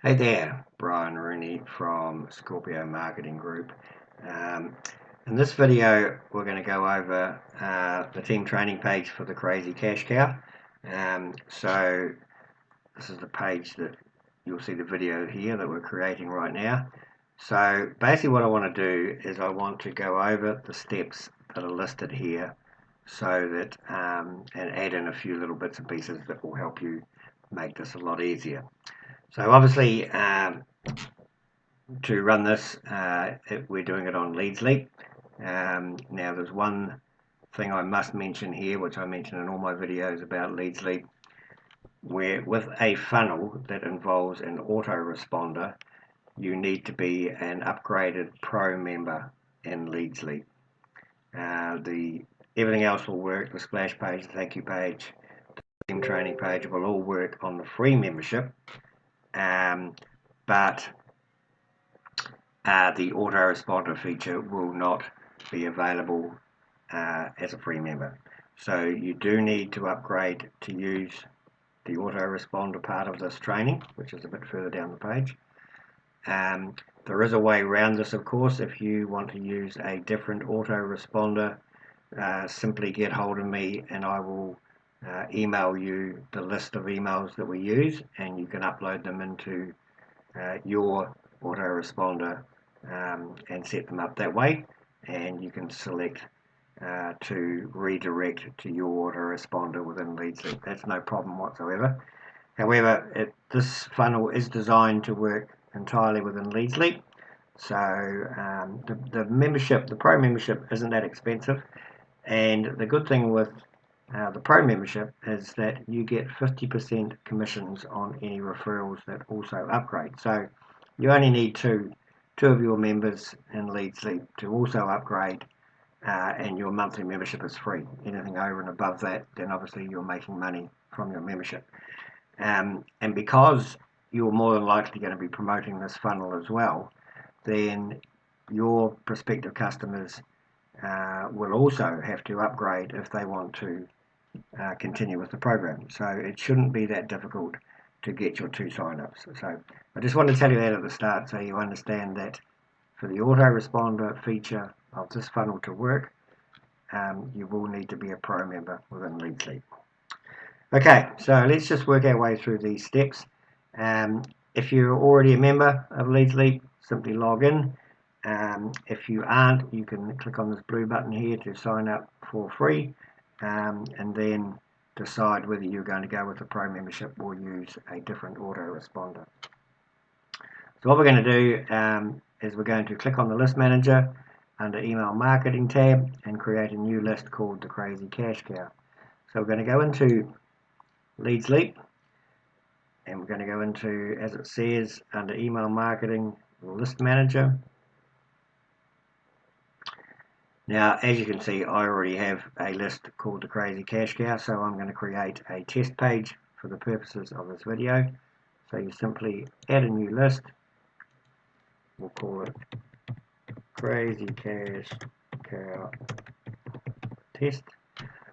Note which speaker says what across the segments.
Speaker 1: Hey there, Brian Rooney from Scorpio Marketing Group. In this video, we're going to go over the team training page for the Crazy Cash Cow. So this is the page that you'll see the video here that we're creating right now. So basically what I want to do is I want to go over the steps that are listed here so that and add in a few little bits and pieces that will help you make this a lot easier. So obviously to run this, we're doing it on Leadsleep. Now there's one thing I must mention here, which I mention in all my videos about Leadsleep, where with a funnel that involves an autoresponder, you need to be an upgraded pro member in Leadsleep. Everything else will work, the splash page, the thank you page, the team training page will all work on the free membership, but the autoresponder feature will not be available as a free member. So you do need to upgrade to use the autoresponder part of this training, which is a bit further down the page. There is a way around this, of course. If you want to use a different autoresponder, simply get hold of me and I will email you the list of emails that we use, and you can upload them into your autoresponder and set them up that way, and you can select to redirect to your autoresponder within Leadsleep. That's no problem whatsoever. However, this funnel is designed to work entirely within Leadsleep, so the membership, the pro membership, isn't that expensive, and the good thing with the pro membership is that you get 50% commissions on any referrals that also upgrade. So you only need two of your members in Leadsleep to also upgrade, and your monthly membership is free. Anything over and above that, then obviously you're making money from your membership. And because you're more than likely going to be promoting this funnel as well, then your prospective customers will also have to upgrade if they want to continue with the program. So it shouldn't be that difficult to get your two sign-ups. So I just want to tell you that at the start so you understand that for the autoresponder feature of this funnel to work, you will need to be a pro member within Leadsleep. Okay, so let's just work our way through these steps. If you're already a member of Leadsleep, simply log in. If you aren't, you can click on this blue button here to sign up for free, and then decide whether you're going to go with the pro membership or use a different autoresponder. So what we're going to do is we're going to click on the list manager under email marketing tab and create a new list called the Crazy Cash Cow. So we're going to go into Leadsleep, and we're going to go into, as it says, under email marketing, list manager. Now, as you can see, I already have a list called the Crazy Cash Cow, so I'm going to create a test page for the purposes of this video. So you simply add a new list. We'll call it Crazy Cash Cow Test.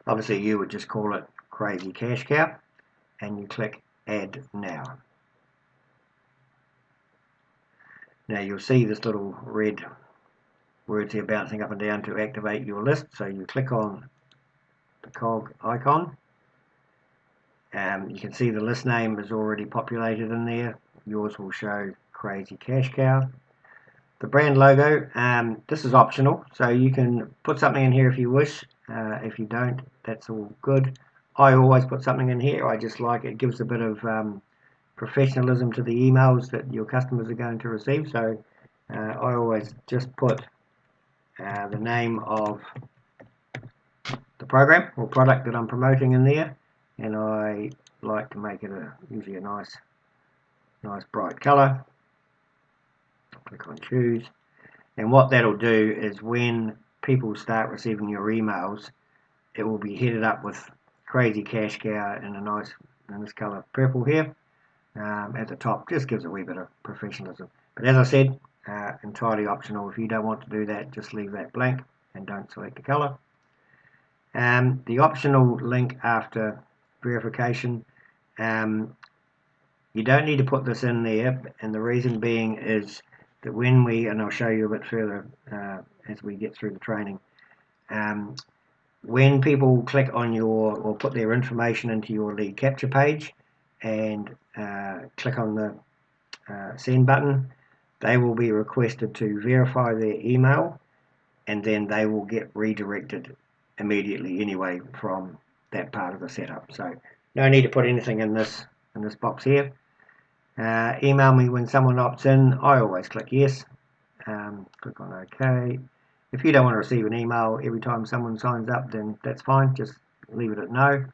Speaker 1: Obviously, you would just call it Crazy Cash Cow, and you click Add Now. Now you'll see this little red words here bouncing up and down to activate your list. So you click on the cog icon. You can see the list name is already populated in there. Yours will show Crazy Cash Cow. The brand logo, this is optional, so you can put something in here if you wish. If you don't, that's all good. I always put something in here. I just like it. Gives a bit of professionalism to the emails that your customers are going to receive. So I always just put the name of the program or product that I'm promoting in there, and I like to make it usually a nice bright color. Click on choose, and what that'll do is when people start receiving your emails, it will be headed up with Crazy Cash Cow in this color purple here at the top. Just gives a wee bit of professionalism, but as I said, entirely optional. If you don't want to do that, just leave that blank and don't select the color. The optional link after verification, You don't need to put this in there, and the reason being is that when we, and I'll show you a bit further as we get through the training, when people click on your, or put their information into your lead capture page and click on the send button, they will be requested to verify their email, and then they will get redirected immediately anyway from that part of the setup. So no need to put anything in this box here. Email me when someone opts in. I always click yes. Click on OK. If you don't want to receive an email every time someone signs up, then that's fine. Just leave it at no.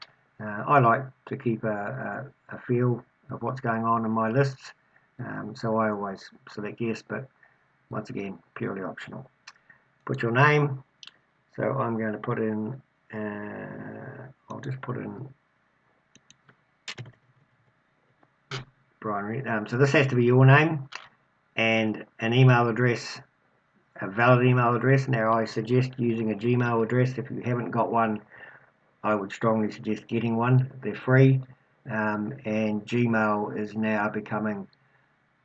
Speaker 1: I like to keep a feel of what's going on in my lists, so I always select yes, but once again, purely optional. Put your name. So I'm going to put in, I'll just put in Brian Reed. So this has to be your name and an email address, a valid email address. Now I suggest using a Gmail address. If you haven't got one, I would strongly suggest getting one. They're free, and Gmail is now becoming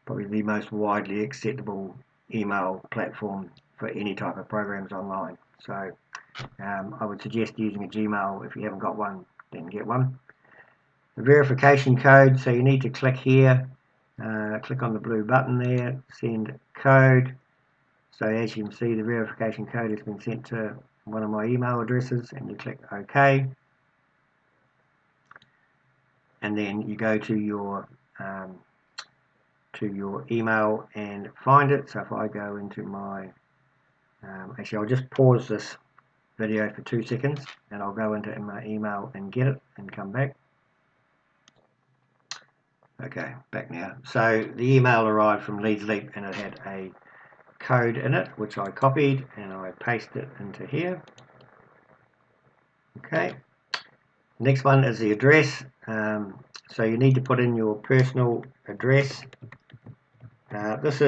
Speaker 1: probably the most widely acceptable email platform for any type of programs online. So I would suggest using a Gmail. If you haven't got one, then get one. The verification code, so you need to click here, click on the blue button there, send code. So as you can see, the verification code has been sent to one of my email addresses, and you click OK. And then you go to your email and find it. So if I go into my, actually I'll just pause this video for 2 seconds, and I'll go into my email and get it and come back. Okay, back now. So the email arrived from Leeds Leap, and it had a code in it, which I copied and I pasted it into here. Okay. Next one is the address. So you need to put in your personal address. This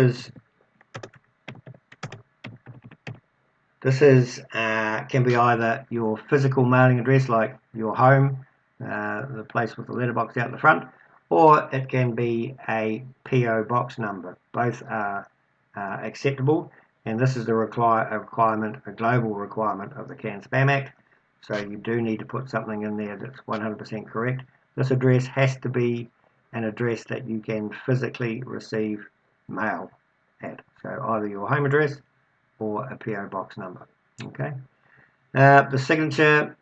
Speaker 1: can be either your physical mailing address, like your home, the place with the letterbox out the front, or it can be a PO box number. Both are acceptable, and this is a requirement, a global requirement of the CAN-SPAM Act. So you do need to put something in there that's 100% correct. This address has to be an address that you can physically receive mail at. So either your home address or a PO box number. Okay. The signature,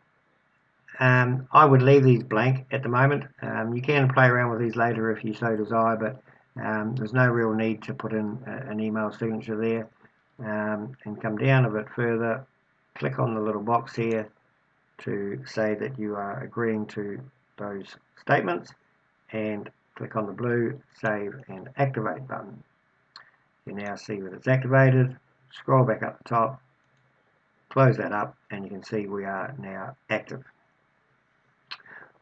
Speaker 1: I would leave these blank at the moment. You can play around with these later if you so desire, but there's no real need to put in an email signature there. And come down a bit further, click on the little box here to say that you are agreeing to those statements, and click on the blue Save and Activate button. You now see that it's activated. Scroll back up the top, close that up, and you can see we are now active.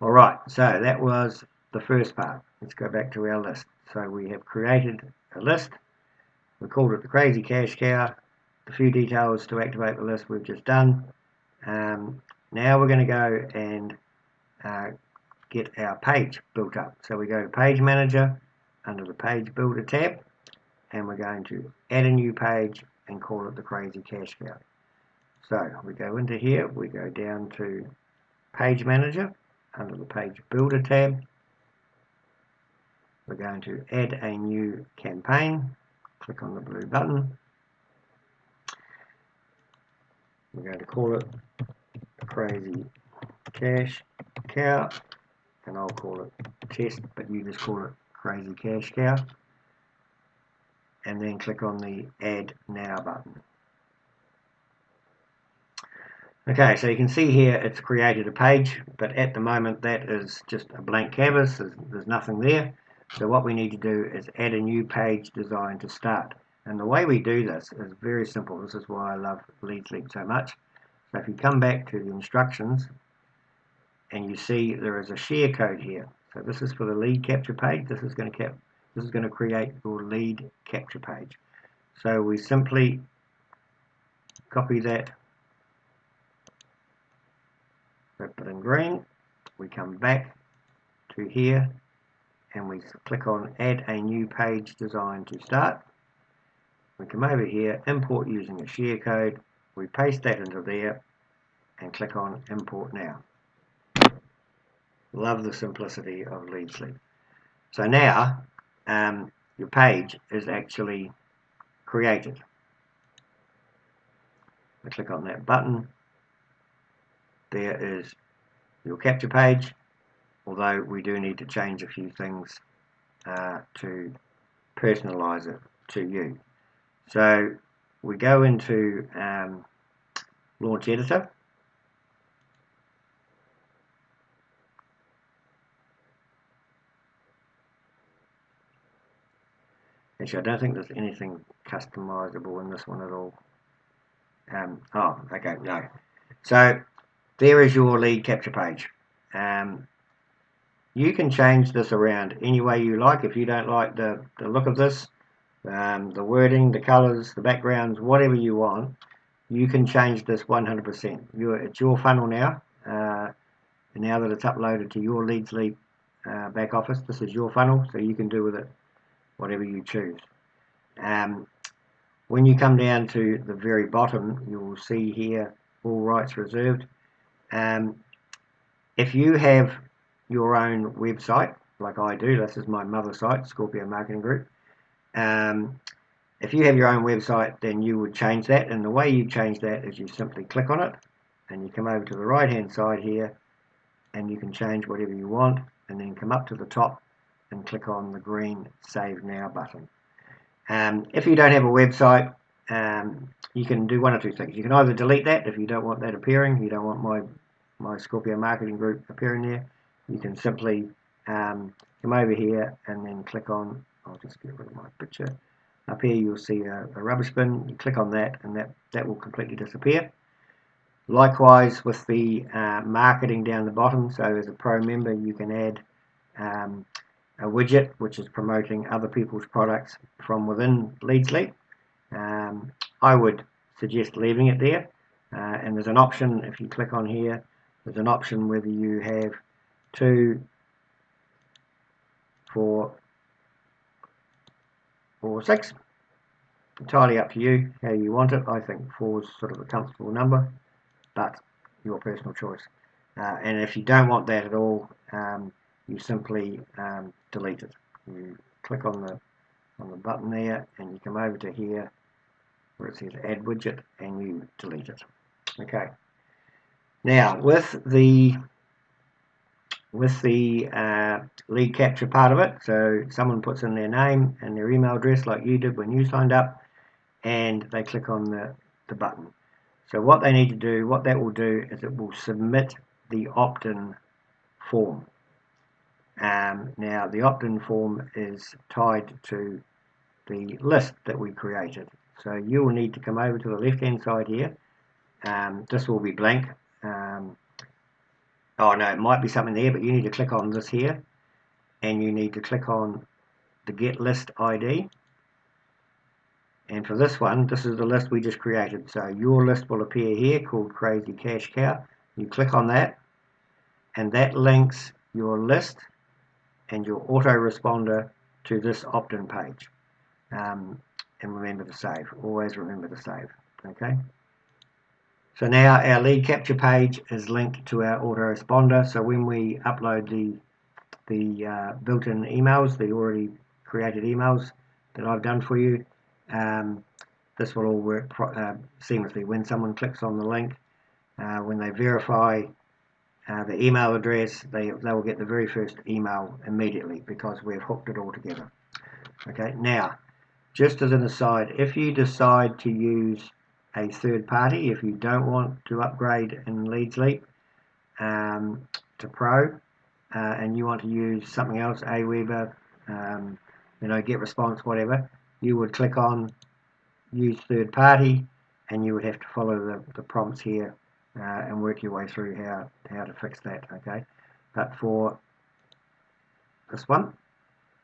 Speaker 1: Alright, so that was the first part. Let's go back to our list. So we have created a list. We called it the Crazy Cash Cow. A few details to activate the list we've just done. Now we're going to go and get our page built up. So we go to Page Manager under the Page Builder tab, and we're going to add a new page and call it the Crazy Cash Cow. So we go into here, we go down to Page Manager under the Page Builder tab. We're going to add a new campaign. Click on the blue button. We're going to call it Crazy Cash Cow, and I'll call it Test, but you just call it Crazy Cash Cow. And then click on the Add Now button. Okay, so you can see here it's created a page, but at the moment that is just a blank canvas. There's nothing there. So what we need to do is add a new page design to start. And the way we do this is very simple. This is why I love Leeds Leap so much. So if you come back to the instructions, and you see there is a share code here. So this is for the lead capture page. This is going to create your lead capture page. So we simply copy that, put it in green. We come back to here, and we click on add a new page design to start. We come over here, import using a share code, we paste that into there and click on import now. Love the simplicity of Lead Sleep. So now your page is actually created. I click on that button. There is your capture page, although we do need to change a few things to personalize it to you. So we go into Launch Editor. Actually, I don't think there's anything customizable in this one at all. Okay, no. So there is your lead capture page. You can change this around any way you like. If you don't like the look of this, the wording, the colors, the backgrounds, whatever you want, you can change this 100%. It's your funnel now. Now that it's uploaded to your Lead Sleep back office, this is your funnel, so you can do with it whatever you choose. When you come down to the very bottom, you will see here all rights reserved. If you have your own website, like I do, this is my mother site, Scorpio Marketing Group. If you have your own website, then you would change that, and the way you change that is you simply click on it and you come over to the right hand side here and you can change whatever you want, and then come up to the top and click on the green Save Now button. If you don't have a website, you can do one or two things. You can either delete that if you don't want that appearing, you don't want my Scorpio Marketing Group appearing there. You can simply come over here and then click on, I'll just get rid of my picture. Up here you'll see a rubbish bin. You click on that and that will completely disappear. Likewise with the marketing down the bottom, so as a pro member you can add a widget which is promoting other people's products from within Lead Sleep. I would suggest leaving it there, and there's an option, if you click on here, there's an option whether you have 2, 4 or 6. Entirely up to you how you want it. I think 4 is sort of a comfortable number, but your personal choice. And if you don't want that at all, you simply delete it. You click on the button there and you come over to here where it says add widget and you delete it. Okay. Now with the lead capture part of it, so someone puts in their name and their email address like you did when you signed up, and they click on the button. So what they need to do, what that will do is it will submit the opt-in form. Now the opt-in form is tied to the list that we created. So you will need to come over to the left hand side here. This will be blank. Oh no, it might be something there, but you need to click on this here and you need to click on the get list ID. And for this one, this is the list we just created. So your list will appear here called Crazy Cash Cow. You click on that and that links your list and your autoresponder to this opt-in page. And remember to save. Always remember to save. Okay. So now our lead capture page is linked to our autoresponder. So when we upload the built-in emails, the already created emails that I've done for you, this will all work seamlessly. When someone clicks on the link, when they verify the email address, they will get the very first email immediately because we've hooked it all together. Okay. Now, just as an aside, if you decide to use a third party, if you don't want to upgrade in Lead Sleep to Pro, and you want to use something else, Aweber, GetResponse, whatever, you would click on use third party and you would have to follow the prompts here and work your way through how to fix that. Okay, but for this one,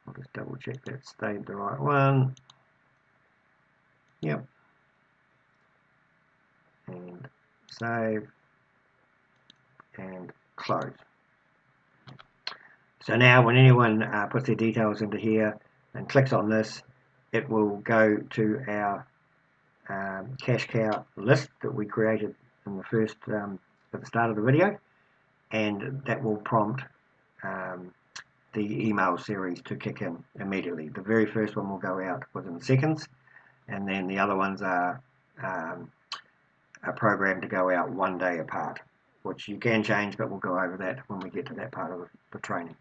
Speaker 1: I'll just double check that stayed the right one. Yep. And save and close. So now when anyone puts their details into here and clicks on this, it will go to our cash cow list that we created in the first at the start of the video, and that will prompt the email series to kick in immediately. The very first one will go out within seconds, and then the other ones are programmed to go out 1 day apart, which you can change, but we'll go over that when we get to that part of the training.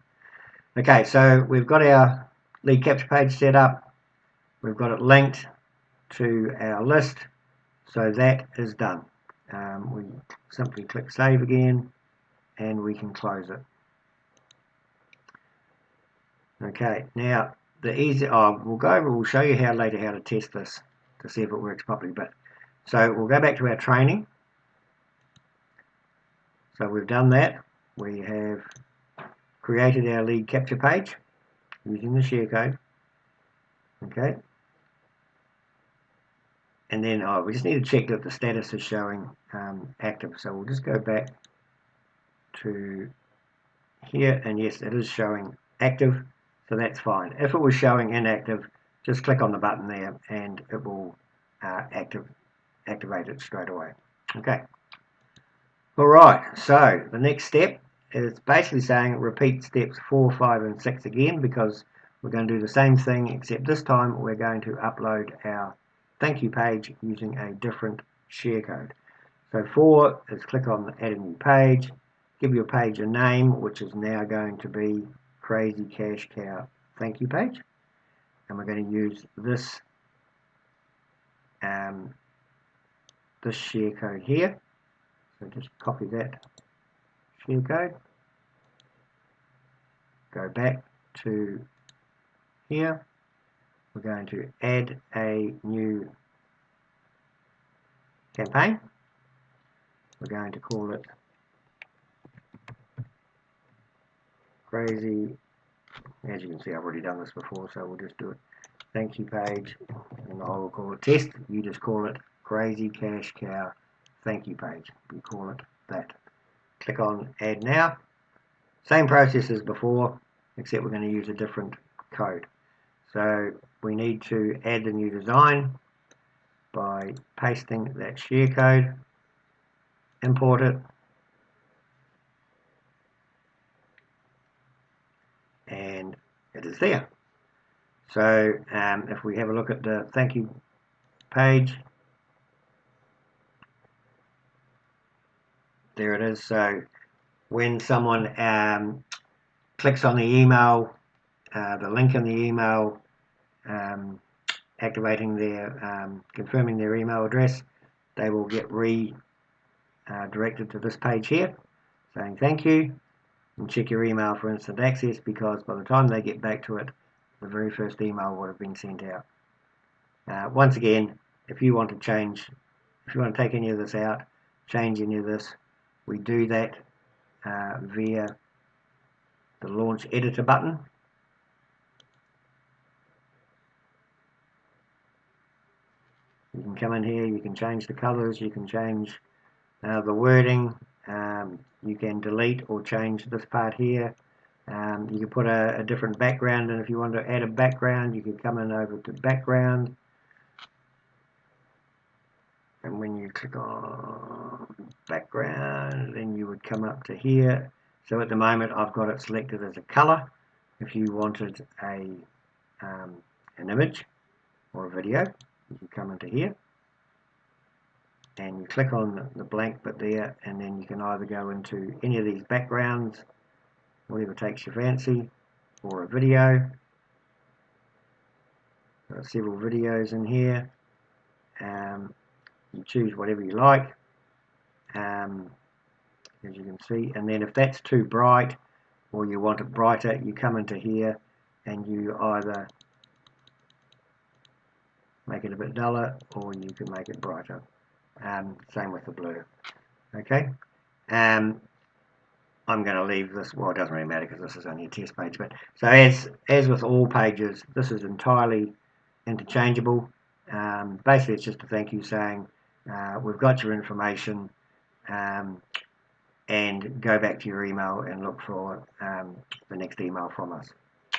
Speaker 1: Okay, so we've got our lead capture page set up. We've got it linked to our list, so that is done. We simply click save again, and we can close it. Okay, now we'll show you later how to test this to see if it works properly. But so we'll go back to our training. So we've done that. We have created our lead capture page using the share code. Okay, and then we just need to check that the status is showing active. So we'll just go back to here, and yes, it is showing active, so that's fine. If it was showing inactive, just click on the button there and it will activate it straight away. Okay, alright, so the next step is basically saying repeat steps 4, 5 and 6 again, because we're going to do the same thing, except this time we're going to upload our thank you page using a different share code. So 4 is click on add a new page, give your page a name, which is now going to be Crazy Cash Cow thank you page, and we're going to use this this share code here. So just copy that share code, go back to here, we're going to add a new campaign. We're going to call it Crazy, as you can see I've already done this before, so we'll just do it thank you page, and I will call it test. You just call it Crazy Cash Cow thank you page. We call it that. Click on add now. Same process as before, except we're going to use a different code. So we need to add the new design by pasting that share code, import it, and it is there. So if we have a look at the thank you page, there it is. So when someone clicks on the email, the link in the email, activating their confirming their email address, they will get redirected to this page here saying thank you, and check your email for instant access, because by the time they get back to it, the very first email would have been sent out. Once again, if you want to change, if you want to take any of this out, change any of this, we do that via the launch editor button. You can come in here, you can change the colors, you can change the wording, you can delete or change this part here. You can put a different background, and if you want to add a background, you can come in over to background, and when you click on background, then you would come up to here. So at the moment I've got it selected as a color. If you wanted an image or a video, you can come into here and you click on the blank bit there, and then you can either go into any of these backgrounds, whatever takes your fancy, or a video. There are several videos in here. You choose whatever you like, as you can see, and then if that's too bright or you want it brighter, you come into here and you either make it a bit duller or you can make it brighter. Same with the blue. Okay, I'm going to leave this, well, it doesn't really matter because this is only a test page, but so as with all pages, this is entirely interchangeable. Basically it's just a thank you saying we've got your information, and go back to your email and look for the next email from us.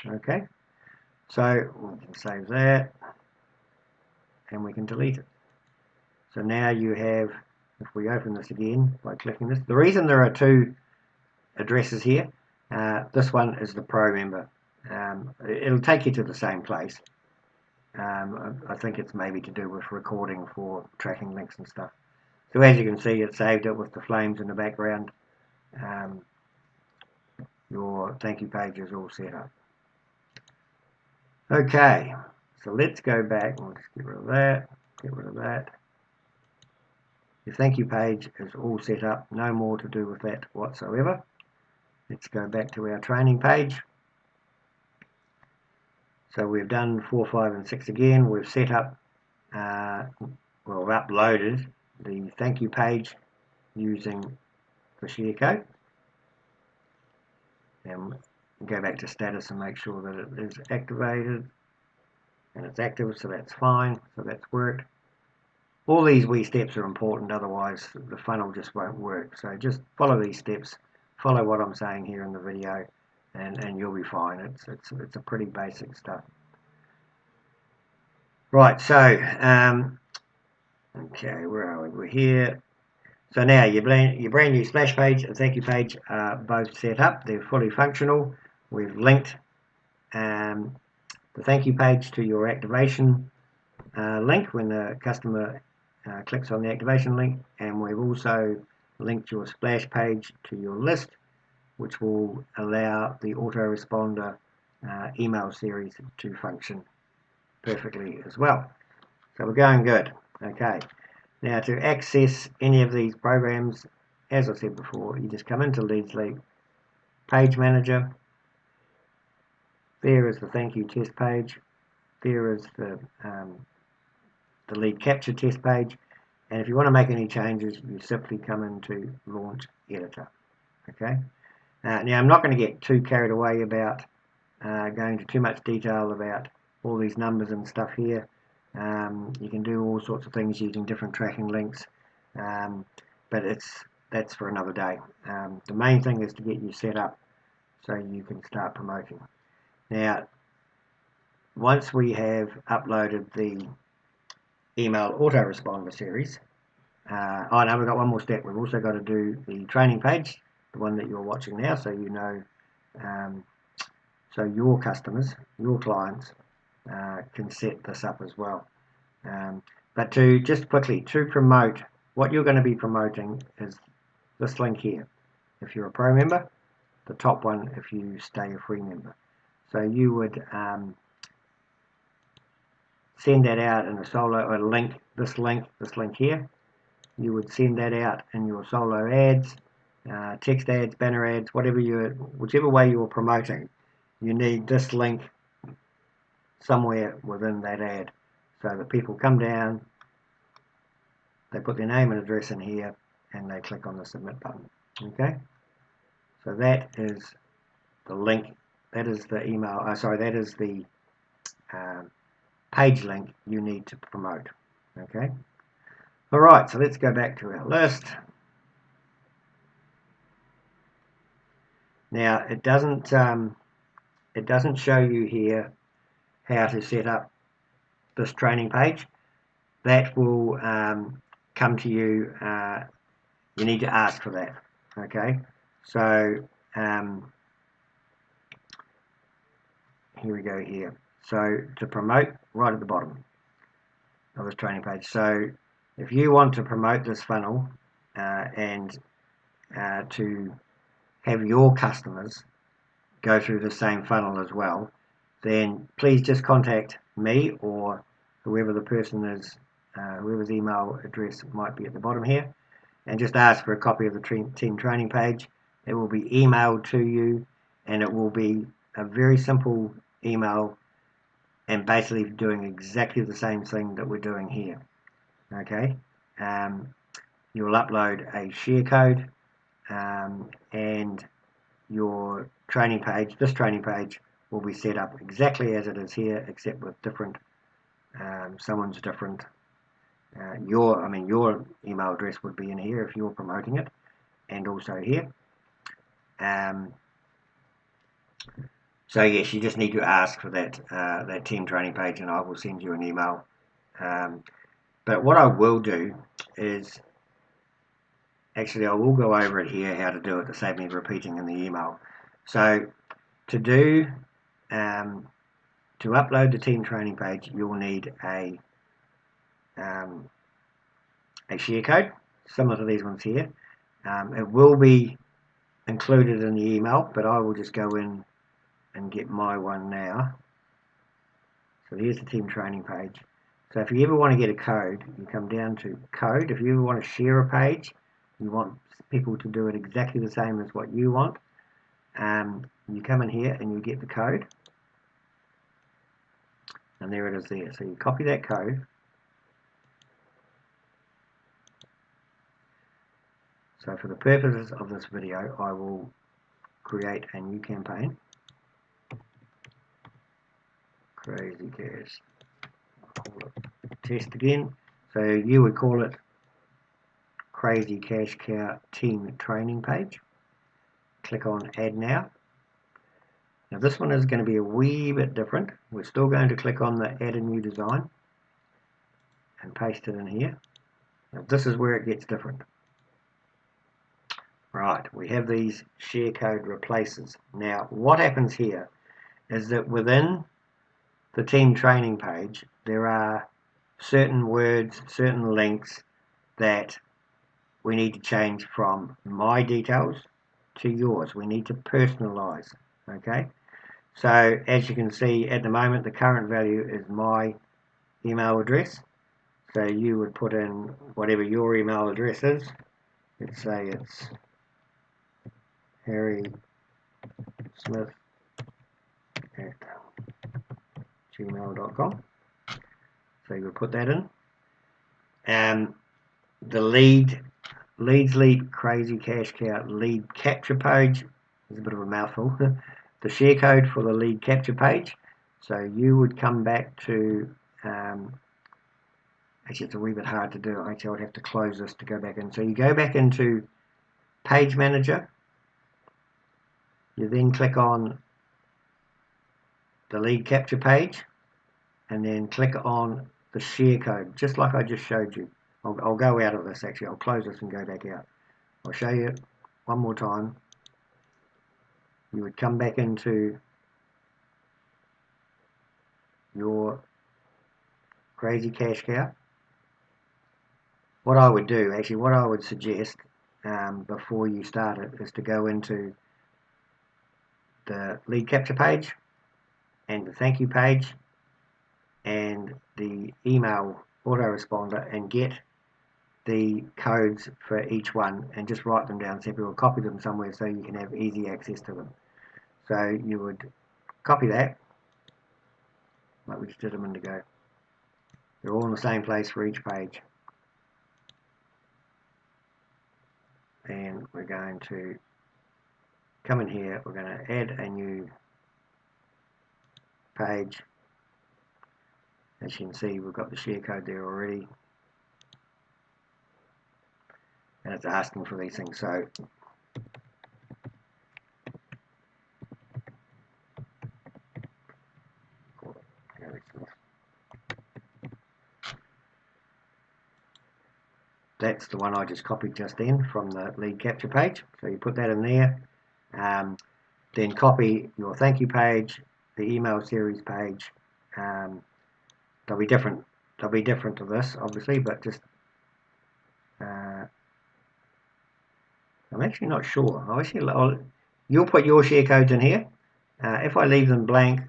Speaker 1: Okay, so we can save that and we can delete it. So now you have, if we open this again by clicking this, the reason there are two addresses here, this one is the Pro member. It'll take you to the same place. I think it's maybe to do with recording for tracking links and stuff. So as you can see, it saved it with the flames in the background. Your thank you page is all set up. Okay, so let's go back and let's get rid of that, get rid of that. Your thank you page is all set up, no more to do with that whatsoever. Let's go back to our training page. So we've done 4, 5 and 6 again. We've set up, we've uploaded the thank you page using the share code. And go back to status and make sure that it is activated. And it's active, so that's fine. So that's worked. All these wee steps are important, otherwise the funnel just won't work. So just follow these steps, follow what I'm saying here in the video, and you'll be fine. It's a pretty basic stuff. Right, so okay, where are we? We're here. So now your brand new splash page and thank you page are both set up. They're fully functional. We've linked the thank you page to your activation link when the customer clicks on the activation link, and we've also linked your splash page to your list, which will allow the autoresponder email series to function perfectly as well. So we're going good. Okay, now to access any of these programs, as I said before, you just come into Leads League Page Manager. There is the thank you test page. There is the lead capture test page, and if you want to make any changes, you simply come into Launch Editor. Okay. Now I'm not going to get too carried away about going into too much detail about all these numbers and stuff here. You can do all sorts of things using different tracking links, but that's for another day. The main thing is to get you set up so you can start promoting. Now, once we have uploaded the email autoresponder series, oh no, we've got one more step. We've also got to do the training page, the one that you're watching now, so you know, so your customers, your clients, can set this up as well. But to just quickly, to promote, what you're going to be promoting is this link here. If you're a Pro member, the top one if you stay a free member. So you would send that out in a solo, or link here. You would send that out in your solo ads, text ads, banner ads, whichever way you're promoting. You need this link somewhere within that ad, so that people come down, they put their name and address in here, and they click on the submit button. Okay, so that is the link. That is the email. That is the page link you need to promote. Okay. All right. So let's go back to our list. Now it doesn't show you here how to set up this training page. That will come to you. You need to ask for that. Okay. So here we go here. So to promote, right at the bottom of this training page. So if you want to promote this funnel and to have your customers go through the same funnel as well, then please just contact me or whoever the person is, whoever's email address might be at the bottom here, and just ask for a copy of the team training page. It will be emailed to you, and it will be a very simple email and basically doing exactly the same thing that we're doing here. Okay, you'll upload a share code, and your training page, this training page, will be set up exactly as it is here, except with different, someone's different. Your email address would be in here if you're promoting it, and also here. So yes, you just need to ask for that team training page, and I will send you an email. But what I will do is, actually I will go over it here, how to do it to save me repeating in the email. So to do, to upload the team training page, you'll need a share code, similar to these ones here. It will be included in the email, but I will just go in and get my one now. So here's the team training page. So if you ever want to get a code, you come down to code. If you ever want to share a page, you want people to do it exactly the same as what you want, you come in here and you get the code, and there it is there. So you copy that code, so for the purposes of this video I will create a new campaign, Crazy Cash, call it test again. So you would call it Crazy Cash Cow Team Training Page. Click on Add Now. Now this one is going to be a wee bit different. We're still going to click on the Add a New Design and paste it in here. Now this is where it gets different. Right, we have these share code replaces. Now what happens here is that within the team training page there are certain words, certain links that we need to change from my details to yours. We need to personalize. Okay, so as you can see at the moment the current value is my email address, so you would put in whatever your email address is. Let's say it's Harry Smith at gmail.com. So you would put that in. The Leads Leap Crazy Cash Cow lead capture page is a bit of a mouthful. The share code for the lead capture page. So you would come back to, actually it's a wee bit hard to do. Actually I would have to close this to go back in. So you go back into Page Manager. You then click on the lead capture page and then click on the share code, just like I just showed you. I'll go out of this actually. I'll close this and go back out. I'll show you one more time. You would come back into your Crazy Cash Cow. What I would do, actually what I would suggest before you start it, is to go into the lead capture page and the thank you page and the email autoresponder and get the codes for each one and just write them down separately or copy them somewhere so you can have easy access to them. So you would copy that, like we just did a minute ago. They're all in the same place for each page. And we're going to come in here, we're going to add a new page. As you can see, we've got the share code there already. And it's asking for these things. So that's the one I just copied just then from the lead capture page. So you put that in there. Then copy your thank you page, the email series page. They'll be different. They'll be different to this, obviously, but just I'm actually not sure. You'll put your share codes in here. If I leave them blank,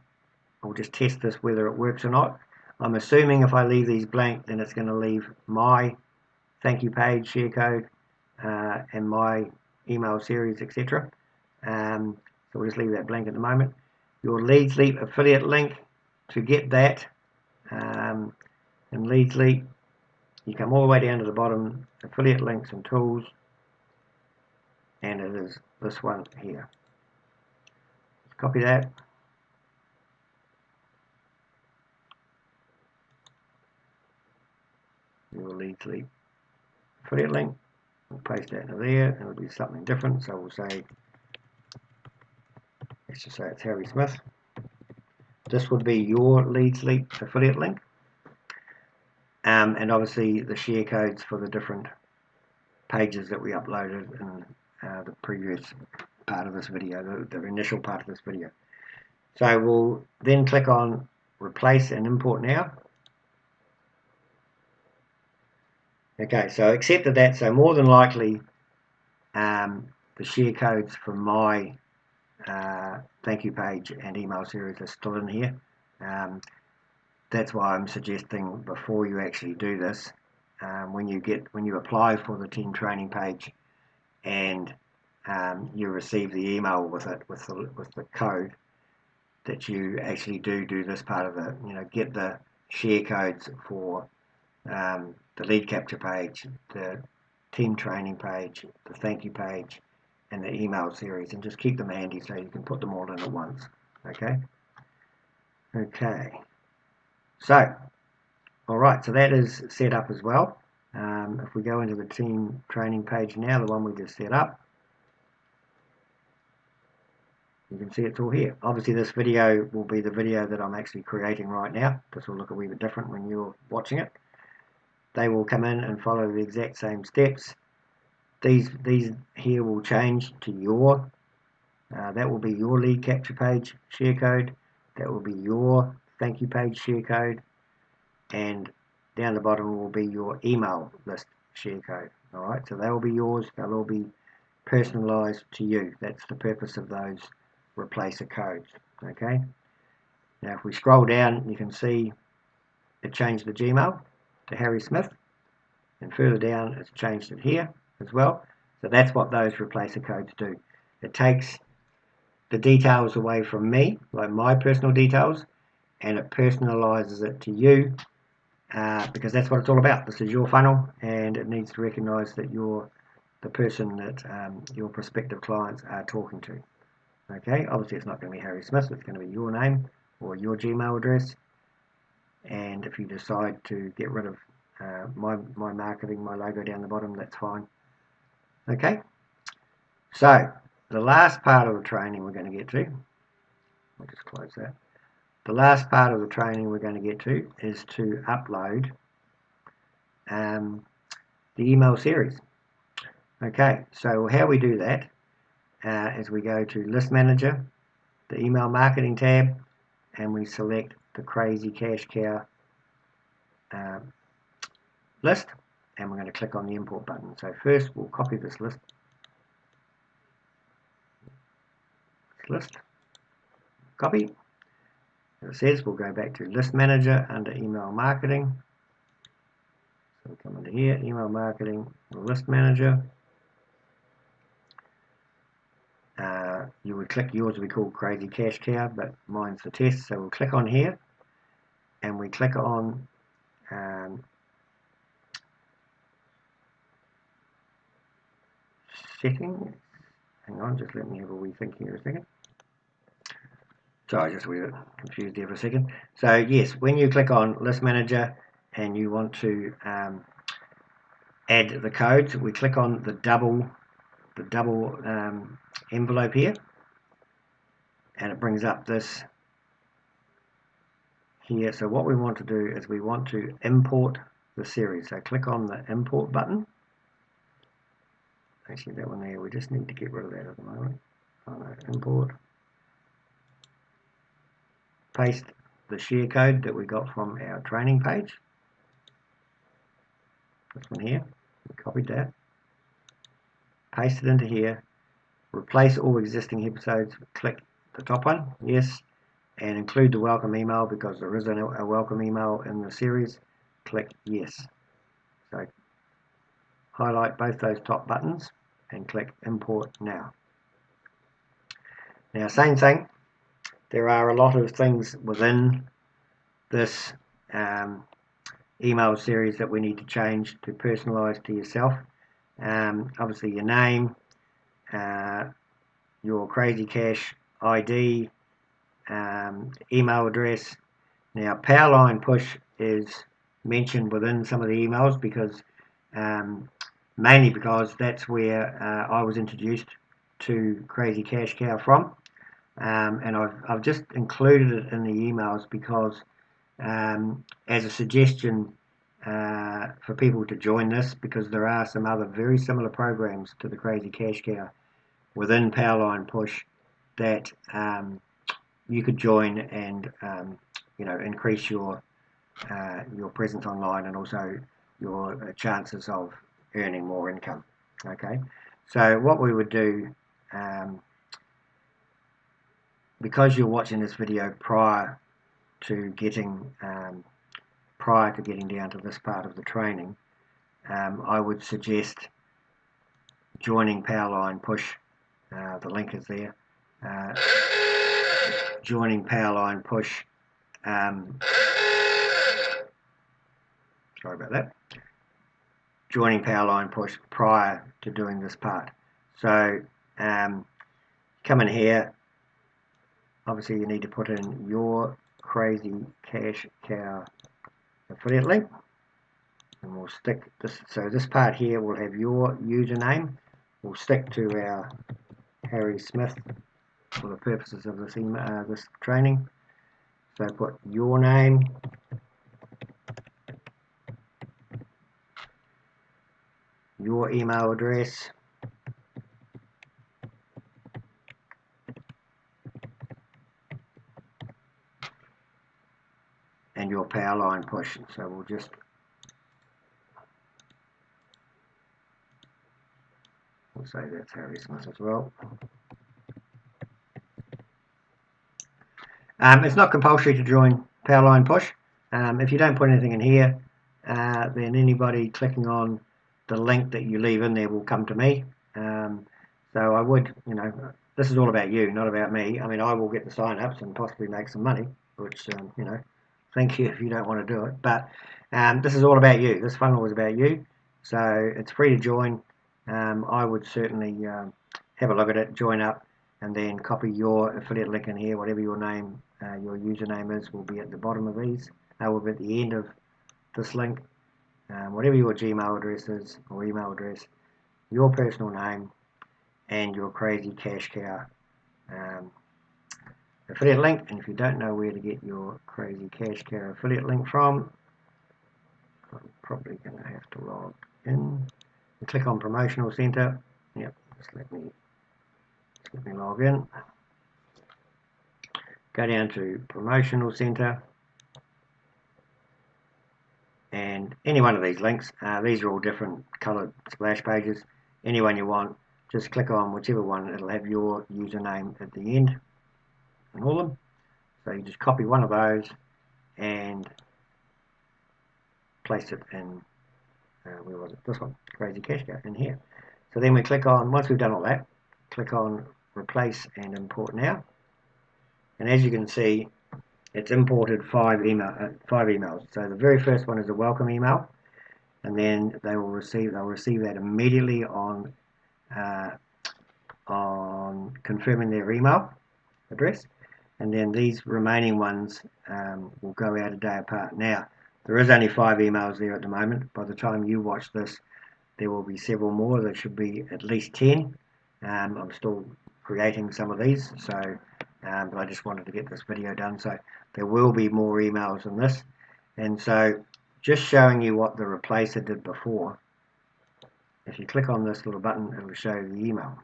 Speaker 1: I'll just test this whether it works or not. I'm assuming if I leave these blank, then it's going to leave my thank you page share code and my email series, etc. So we'll just leave that blank at the moment. Your Leads Leap affiliate link, to get that in Leads Leap, you come all the way down to the bottom, affiliate links and tools, and it is this one here. Let's copy that. Your Leads Leap affiliate link. We'll paste that into there. It'll be something different. So we'll say, let's just say it's Harry Smith. This would be your Leads Leap affiliate link. And obviously the share codes for the different pages that we uploaded in the previous part of this video, the initial part of this video. So we'll then click on Replace and Import Now. Okay, so accepted that. So more than likely the share codes for my thank you page and email series are still in here. That's why I'm suggesting before you actually do this, when you apply for the 10 training page and you receive the email with the code, that you actually do this part of it. Get the share codes for the lead capture page, the 10 training page, the thank you page, and the email series, and just keep them handy so you can put them all in at once. Okay. So, alright, so that is set up as well. If we go into the team training page now, the one we just set up, you can see it's all here. Obviously this video will be the video that I'm actually creating right now. This will look a wee bit different when you're watching it. They will come in and follow the exact same steps. These here will change to your, that will be your lead capture page share code. That will be your thank you page share code. And down the bottom will be your email list share code. Alright, so they will be yours. They'll all be personalized to you. That's the purpose of those replacer codes. Okay. Now if we scroll down, you can see it changed the Gmail to Harry Smith, and further down it's changed it here as well. So that's what those replacer codes do. It takes the details away from me, like my personal details, and it personalizes it to you, because that's what it's all about. This is your funnel, and it needs to recognize that you're the person that your prospective clients are talking to. Okay, obviously it's not going to be Harry Smith, it's going to be your name or your Gmail address. And if you decide to get rid of my marketing, my logo down the bottom, that's fine. Okay, so the last part of the training we're going to get to, I'll just close that. The last part of the training we're going to get to is to upload the email series. Okay, so how we do that is we go to List Manager, the Email Marketing tab, and we select the Crazy Cash Cow list, and we're going to click on the import button. So first we'll copy this list, copy. As it says, we'll go back to List Manager under Email Marketing. So we come into here, Email Marketing, List Manager. You would click, yours would be called Crazy Cash Cow, but mine's the test. So we'll click on here, and we click on settings. Hang on, just let me have a wee think here a second. Sorry, just a wee bit confused there for a second. So yes, when you click on List Manager and you want to add the codes, we click on the double envelope here, and it brings up this here. So what we want to do is we want to import the series. So click on the import button. Actually, that one there, we just need to get rid of that at the moment. Oh no, import. Paste the share code that we got from our training page. This one here, we copied that. Paste it into here. Replace all existing episodes. Click the top one, yes, and include the welcome email because there is a welcome email in the series. Click yes. So highlight both those top buttons and click import now. Now same thing, there are a lot of things within this email series that we need to change to personalize to yourself. Obviously your name, your Crazy Cash ID, email address. Now Powerline Push is mentioned within some of the emails because mainly because that's where I was introduced to Crazy Cash Cow from. And I've just included it in the emails because as a suggestion for people to join this, because there are some other very similar programs to the Crazy Cash Cow within Powerline Push that you could join and increase your presence online and also your chances of earning more income. Okay, so what we would do, because you're watching this video prior to getting down to this part of the training, I would suggest joining Powerline Push. The link is there. Joining Powerline Push. Sorry about that. Joining Powerline Push prior to doing this part. So come in here. Obviously, you need to put in your Crazy Cash Cow affiliate link, and we'll stick this. So this part here will have your username. We'll stick to our Harry Smith for the purposes of this this training. So put your name, your email address, and your Powerline Push. So we'll say that's Harry Smith as well. It's not compulsory to join Powerline Push. If you don't put anything in here, then anybody clicking on the link that you leave in there will come to me. So I would, this is all about you, not about me. I mean, I will get the sign-ups and possibly make some money, which, thank you if you don't want to do it. But this is all about you. This funnel is about you. So it's free to join. I would certainly have a look at it, join up, and then copy your affiliate link in here. Whatever your name, your username is, will be at the bottom of these. Will be at the end of this link. Whatever your Gmail address is, or email address, your personal name, and your Crazy Cash Cow affiliate link. And if you don't know where to get your Crazy Cash Cow affiliate link from, I'm probably going to have to log in. You click on Promotional Center. Yep, just let me log in. Go down to Promotional Center, and any one of these links, these are all different colored splash pages. Any one you want, just click on whichever one. It'll have your username at the end and all of them. So you just copy one of those and place it in, where was it? This one, Crazy Cash Cow, in here. So then we click on, once we've done all that, click on Replace and Import Now. And as you can see, it's imported 5 emails. So the very first one is a welcome email, and then they'll receive that immediately on confirming their email address, and then these remaining ones will go out a day apart. Now, there is only 5 emails there at the moment. By the time you watch this, there will be several more. There should be at least 10. I'm still creating some of these, so but I just wanted to get this video done. So there will be more emails than this, and so just showing you what the replacer did before. If you click on this little button, it will show you the email.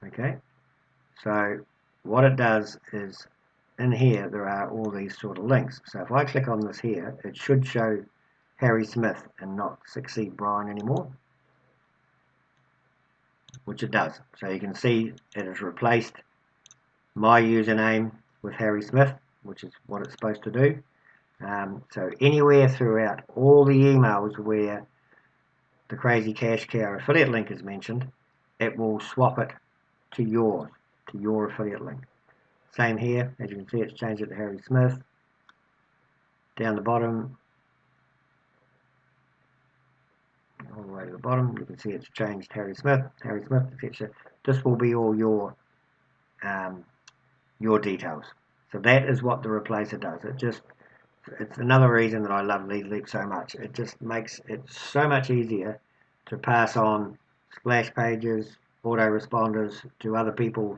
Speaker 1: Okay, so what it does is, in here there are all these sort of links. So if I click on this here, it should show Harry Smith and not Succeed Brian anymore, which it does. So you can see it has replaced my username with Harry Smith, which is what it's supposed to do. So anywhere throughout all the emails where the Crazy Cash Cow affiliate link is mentioned, it will swap it to your affiliate link. Same here, as you can see, it's changed it to Harry Smith. Down the bottom, all the way to the bottom, you can see it's changed Harry Smith, etc. This will be all your details. So that is what the replacer does. It just It's another reason that I love Lead Leap so much. It just makes it so much easier to pass on splash pages, autoresponders to other people,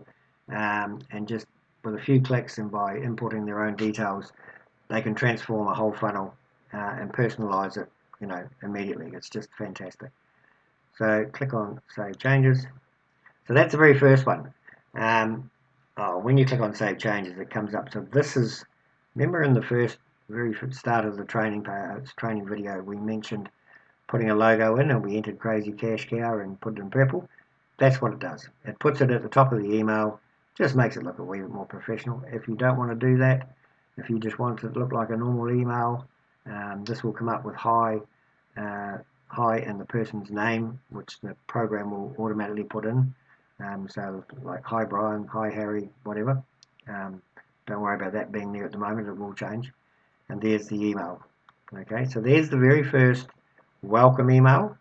Speaker 1: and just with a few clicks and by inputting their own details, they can transform a whole funnel and personalize it, immediately. It's just fantastic. So click on Save Changes. So that's the very first one. When you click on Save Changes, it comes up. So this is, remember in the very start of the training video, we mentioned putting a logo in, and we entered Crazy Cash Cow and put it in purple. That's what it does. It puts it at the top of the email, just makes it look a wee bit more professional. If you don't want to do that, if you just want it to look like a normal email, this will come up with hi and the person's name, which the program will automatically put in. So like hi Brian, hi Harry, whatever. Don't worry about that being there at the moment, it will change. And there's the email. Okay, so there's the very first welcome email,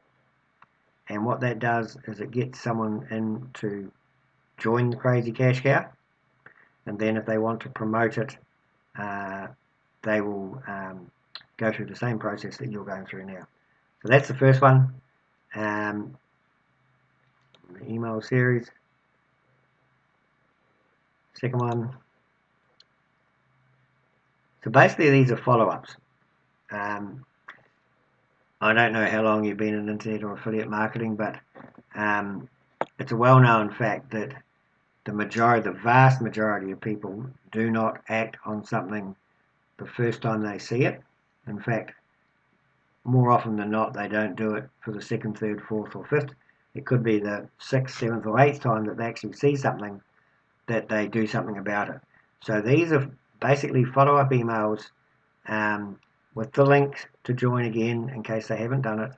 Speaker 1: and what that does is it gets someone in to join the Crazy Cash Cow, and then if they want to promote it, they will go through the same process that you're going through now. So that's the first one. The email series. Second one. So basically these are follow-ups. I don't know how long you've been in internet or affiliate marketing, but it's a well-known fact that the vast majority of people do not act on something the first time they see it. In fact, more often than not, they don't do it for the second, third, fourth, or fifth. It could be the sixth, seventh, or eighth time that they actually see something that they do something about it. So these are basically follow-up emails with the link to join again in case they haven't done it,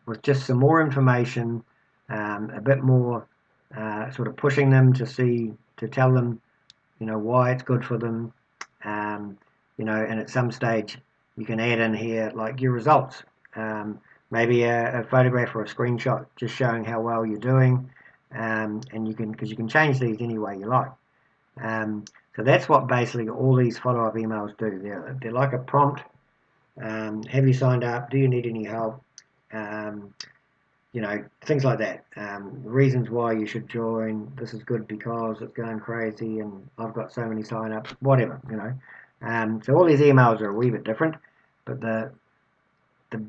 Speaker 1: with just some more information, a bit more sort of pushing them to tell them, why it's good for them, and at some stage you can add in here like your results, maybe a photograph or a screenshot just showing how well you're doing, and because you can change these any way you like. So that's what basically all these follow-up emails do. They're like a prompt. Have you signed up? Do you need any help? Things like that. Reasons why you should join. This is good because it's going crazy and I've got so many sign-ups. Whatever, So all these emails are a wee bit different, but the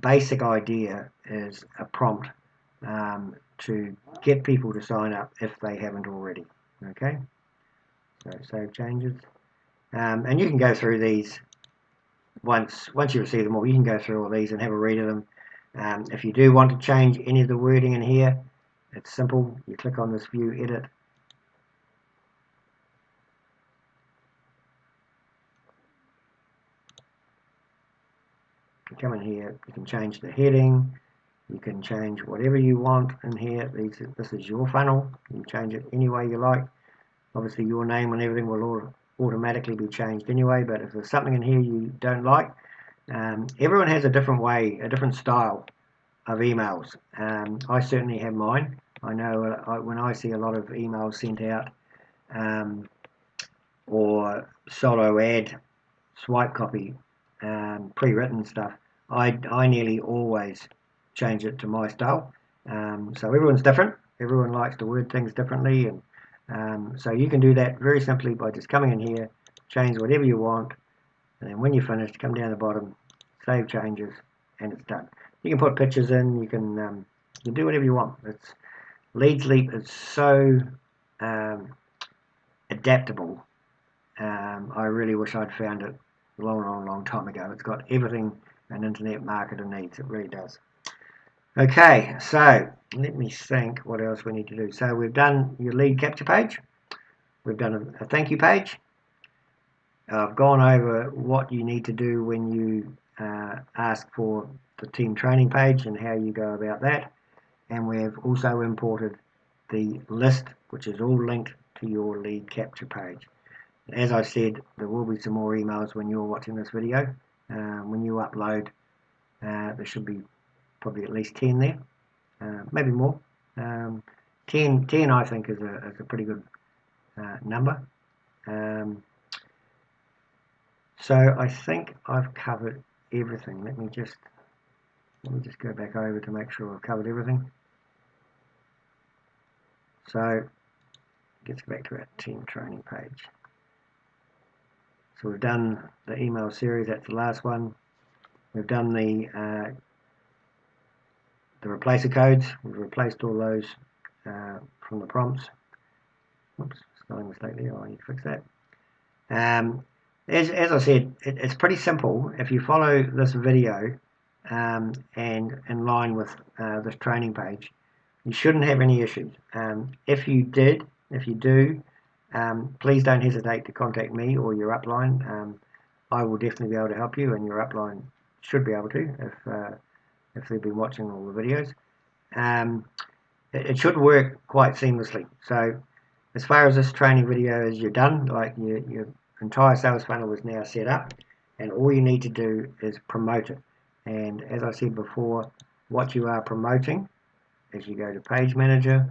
Speaker 1: basic idea is a prompt to get people to sign up if they haven't already. Okay. So save changes, and you can go through these once you receive them all. You can go through all these and have a read of them. If you do want to change any of the wording in here, it's simple. You click on this view edit, you come in here, you can change the heading, you can change whatever you want in here. This is your funnel, you can change it any way you like. Obviously your name and everything will automatically be changed anyway, but if there's something in here you don't like, everyone has a different way, a different style of emails. I certainly have mine. I know when I see a lot of emails sent out, or solo ad swipe copy, pre-written stuff, I nearly always change it to my style. So everyone's different. Everyone likes to word things differently, and so you can do that very simply by just coming in here, change whatever you want, and then when you're finished, come down the bottom, save changes, and it's done. You can put pictures in, you can do whatever you want. Lead Leap is so adaptable. I really wish I'd found it a long time ago. It's got everything an internet marketer needs. It really does. Okay, so let me think what else we need to do. So we've done your lead capture page. We've done a thank you page. I've gone over what you need to do when you ask for the team training page and how you go about that. And we've also imported the list, which is all linked to your lead capture page. As I said, there will be some more emails when you're watching this video. When you upload, there should be probably at least 10 there, maybe more. 10 I think is a pretty good number. So I think I've covered everything. Let me just go back over to make sure I've covered everything. So let's go back to our team training page. So we've done the email series, that's the last one. We've done the replacer codes. We've replaced all those from the prompts. Oops, spelling mistake there, I need to fix that. As I said, it's pretty simple. If you follow this video and in line with this training page, you shouldn't have any issues. If you do, please don't hesitate to contact me or your upline. I will definitely be able to help you, and your upline should be able to if they've been watching all the videos. It should work quite seamlessly. So as far as this training video is, you're done. Like your entire sales funnel is now set up, and all you need to do is promote it. And as I said before, what you are promoting is, you go to Page Manager,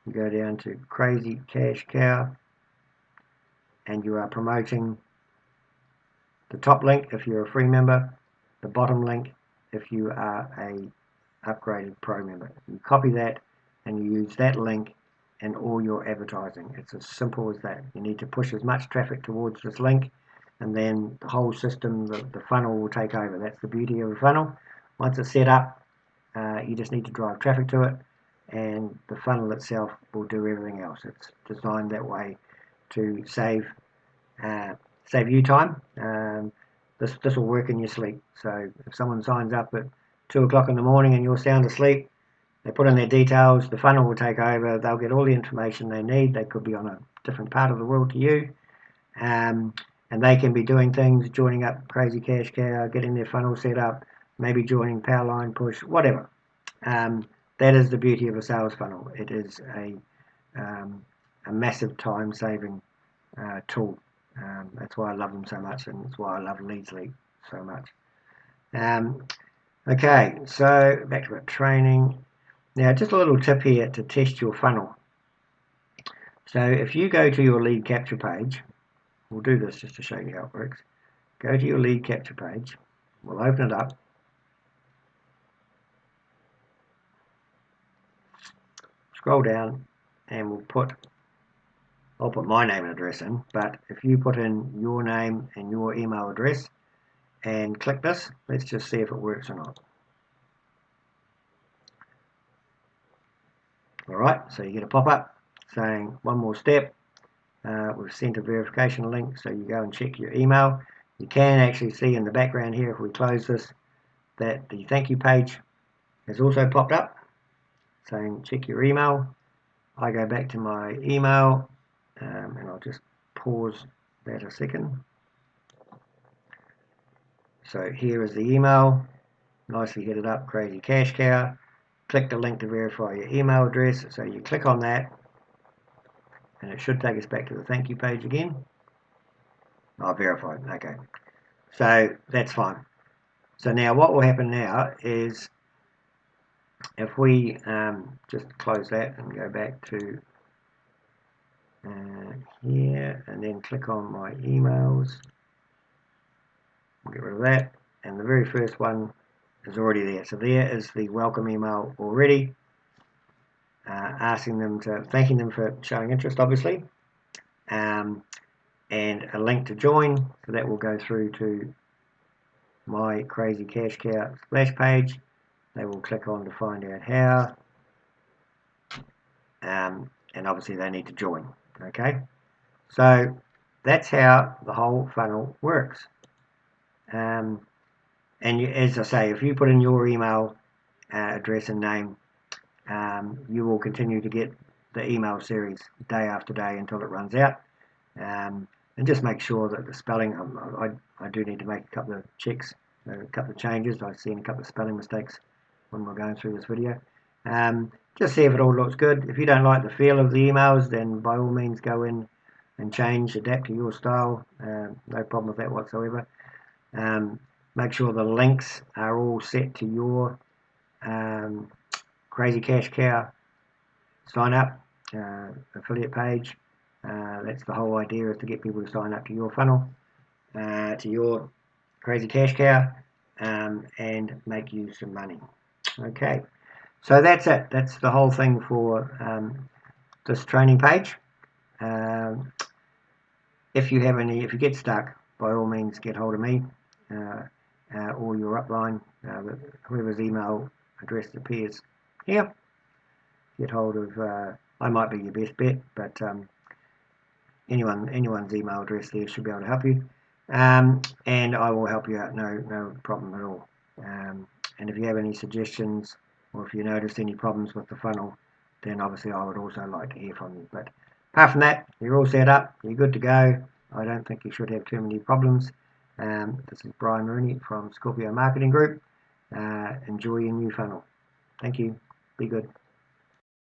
Speaker 1: you go down to Crazy Cash Cow, and you are promoting the top link if you're a free member, the bottom link if you are a upgraded pro member. You copy that and you use that link in all your advertising. It's as simple as that. You need to push as much traffic towards this link, and then the whole system, the funnel will take over. That's the beauty of a funnel. Once it's set up, you just need to drive traffic to it, and the funnel itself will do everything else. It's designed that way to save you time. This will work in your sleep. So if someone signs up at 2 o'clock in the morning and you're sound asleep, they put in their details, the funnel will take over, they'll get all the information they need. They could be on a different part of the world to you, and they can be doing things, joining up Crazy Cash Cow, getting their funnel set up, maybe joining Powerline Push, whatever. That is the beauty of a sales funnel. It is a massive time-saving tool. That's why I love them so much, and that's why I love Leads Leap so much. Okay, so back to our training. Now, just a little tip here to test your funnel. So if you go to your lead capture page, we'll do this just to show you how it works. Go to your lead capture page. We'll open it up. Scroll down, and I'll put my name and address in, but if you put in your name and your email address and click this, let's just see if it works or not. Alright, so you get a pop-up saying one more step. We've sent a verification link, so you go and check your email. You can actually see in the background here, if we close this, that the thank you page has also popped up saying check your email. I go back to my email, and I'll just pause that a second. So here is the email, nicely headed up, Crazy Cash Cow. Click the link to verify your email address. So you click on that, and it should take us back to the thank you page again. Verified, okay. So that's fine. So now what will happen now is, if we just close that and go back to here, and then click on my emails, we'll get rid of that, and the very first one is already there. So there is the welcome email already, thanking them for showing interest, obviously, and a link to join. So that will go through to my Crazy Cash Cow splash page. They will click on to find out how, and obviously they need to join. Okay, so that's how the whole funnel works. And as I say, if you put in your email address and name, you will continue to get the email series day after day until it runs out. And just make sure that the spelling, I do need to make a couple of checks, a couple of changes. I've seen a couple of spelling mistakes when we're going through this video. Just see if it all looks good. If you don't like the feel of the emails, then by all means go in and change, adapt to your style. No problem with that whatsoever. Make sure the links are all set to your Crazy Cash Cow sign up affiliate page. That's the whole idea, is to get people to sign up to your funnel. to your crazy cash cow and make you some money. Okay, so that's it. That's the whole thing for this training page. If you get stuck, by all means get hold of me or your upline, whoever's email address appears here. Get hold of. I might be your best bet, but anyone's email address there should be able to help you, and I will help you out. No problem at all. And if you have any suggestions or if you notice any problems with the funnel, then obviously I would also like to hear from you. But apart from that, you're all set up. You're good to go. I don't think you should have too many problems. This is Brian Rooney from Scorpio Marketing Group. Enjoy your new funnel. Thank you. Be good.